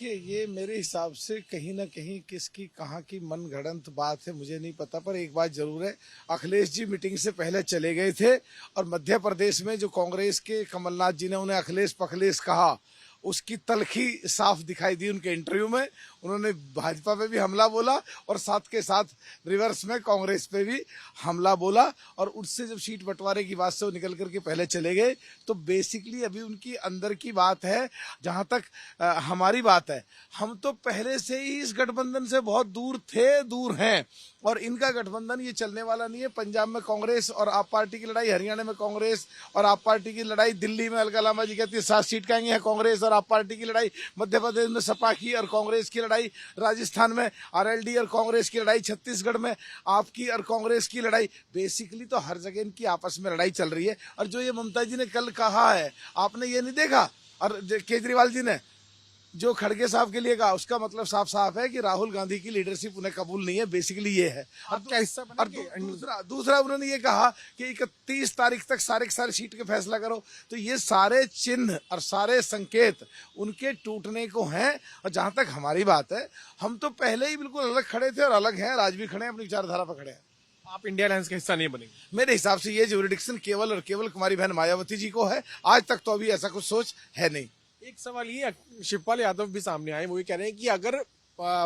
देखिए, ये मेरे हिसाब से कहीं ना कहीं किसकी कहाँ की मनगढ़ंत बात है मुझे नहीं पता, पर एक बात जरूर है, अखिलेश जी मीटिंग से पहले चले गए थे और मध्य प्रदेश में जो कांग्रेस के कमलनाथ जी ने उन्हें अखिलेश पखलेश कहा, उसकी तलखी साफ दिखाई दी उनके इंटरव्यू में। उन्होंने भाजपा पे भी हमला बोला और साथ के साथ रिवर्स में कांग्रेस पे भी हमला बोला, और उससे जब सीट बंटवारे की बात से वो निकल करके पहले चले गए, तो बेसिकली अभी उनकी अंदर की बात है। जहां तक हमारी बात है, हम तो पहले से ही इस गठबंधन से बहुत दूर थे, दूर हैं, और इनका गठबंधन ये चलने वाला नहीं है। पंजाब में कांग्रेस और आप पार्टी की लड़ाई, हरियाणा में कांग्रेस और आप पार्टी की लड़ाई, दिल्ली में अलका लांबा जी कहती है 7 सीट आएंगे है कांग्रेस और आप पार्टी की लड़ाई, मध्य प्रदेश में सपा की और कांग्रेस की लड़ाई, राजस्थान में आरएलडी और कांग्रेस की लड़ाई, छत्तीसगढ़ में आपकी और कांग्रेस की लड़ाई। बेसिकली तो हर जगह इनकी आपस में लड़ाई चल रही है। और जो ये ममता जी ने कल कहा है, आपने ये नहीं देखा, और केजरीवाल जी ने जो खड़गे साहब के लिए कहा, उसका मतलब साफ साफ है कि राहुल गांधी की लीडरशिप उन्हें कबूल नहीं है। बेसिकली ये है। आप क्या हिस्सा और दूसरा उन्होंने ये कहा कि 31 तारीख तक सारे के सारे सीट के फैसला करो। तो ये सारे चिन्ह और सारे संकेत उनके टूटने को हैं। और जहां तक हमारी बात है, हम तो पहले ही बिल्कुल अलग खड़े थे और अलग हैं, आज भी खड़े हैं, अपनी विचारधारा पर खड़े हैं। आप इंडिया अलायंस का हिस्सा नहीं बनेंगे? मेरे हिसाब से ये जुरिडिक्शन केवल और केवल कुमारी बहन मायावती जी को है। आज तक तो अभी ऐसा कुछ सोच है नहीं। एक सवाल ये, शिवपाल यादव भी सामने आए, वो ये कह रहे हैं कि अगर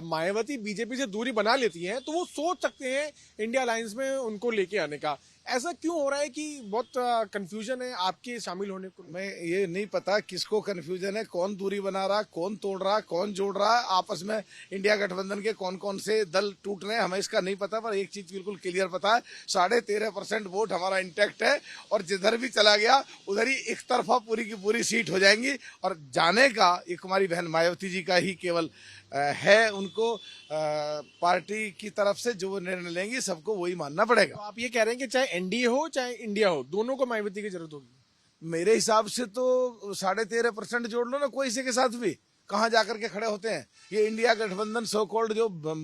मायावती बीजेपी से दूरी बना लेती हैं तो वो सोच सकते हैं इंडिया अलायंस में उनको लेके आने का। ऐसा क्यों हो रहा है कि बहुत कंफ्यूजन है आपके शामिल होने को? मैं ये नहीं पता किसको कंफ्यूजन है, कौन दूरी बना रहा, कौन तोड़ रहा, कौन जोड़ रहा, आपस में इंडिया गठबंधन के कौन कौन से दल टूट रहे हैं, हमें इसका नहीं पता। पर एक चीज बिल्कुल क्लियर पता है, 13.5% वोट हमारा इंटैक्ट है, और जिधर भी चला गया उधर ही एक तरफा पूरी की पूरी सीट हो जाएंगी। और जाने का ये कुमारी बहन मायावती जी का ही केवल है, उनको पार्टी की तरफ से जो निर्णय लेंगी सबको वही मानना पड़ेगा। तो आप ये कह रहे हैं कि चाहे एनडीए हो चाहे इंडिया हो, दोनों को मायावती की जरूरत होगी? मेरे हिसाब से तो 13.5% जोड़ लो ना कोई से के साथ भी, कहाँ जाकर के खड़े होते हैं। ये इंडिया गठबंधन सो कॉल्ड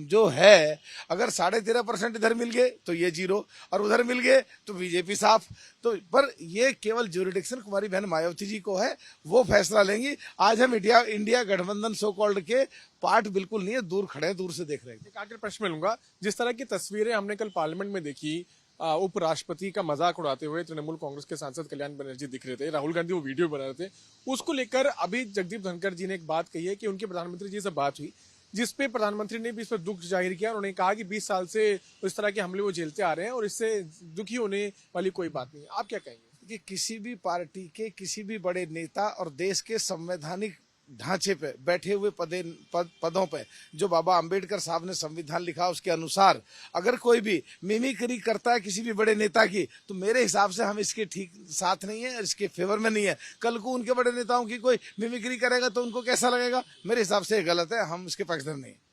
जो है, अगर 13.5% इधर मिल गए तो ये 0, और उधर मिल गए तो बीजेपी साफ। तो पर ये केवल ज्यूरिडिक्शन कुमारी बहन मायावती जी को है, वो फैसला लेंगी। आज हम इंडिया गठबंधन सो कॉल्ड के पार्ट बिल्कुल नहीं है, दूर खड़े हैं, दूर से देख रहे हैं। एक आखिरी प्रश्न मिलूंगा, जिस तरह की तस्वीरें हमने कल पार्लियामेंट में देखी, उपराष्ट्रपति का मजाक उड़ाते हुए तृणमूल कांग्रेस के सांसद कल्याण बनर्जी दिख रहे थे, राहुल गांधी वो वीडियो बना रहे थे, उसको लेकर अभी जगदीप धनखड़ जी ने एक बात कही है कि उनके प्रधानमंत्री जी से बात हुई, जिसपे प्रधानमंत्री ने भी इस पर दुख जाहिर किया। उन्होंने कहा कि 20 साल से इस तरह के हमले वो झेलते आ रहे हैं और इससे दुखी होने वाली कोई बात नहीं है। आप क्या कहेंगे? कि किसी भी पार्टी के किसी भी बड़े नेता और देश के संवैधानिक ढांचे पे बैठे हुए पदों पे जो बाबा अंबेडकर साहब ने संविधान लिखा, उसके अनुसार अगर कोई भी मिमिक्री करता है किसी भी बड़े नेता की, तो मेरे हिसाब से हम इसके ठीक साथ नहीं है, इसके फेवर में नहीं है। कल को उनके बड़े नेताओं की कोई मिमिक्री करेगा तो उनको कैसा लगेगा? मेरे हिसाब से गलत है, हम इसके पक्षधर नहीं है।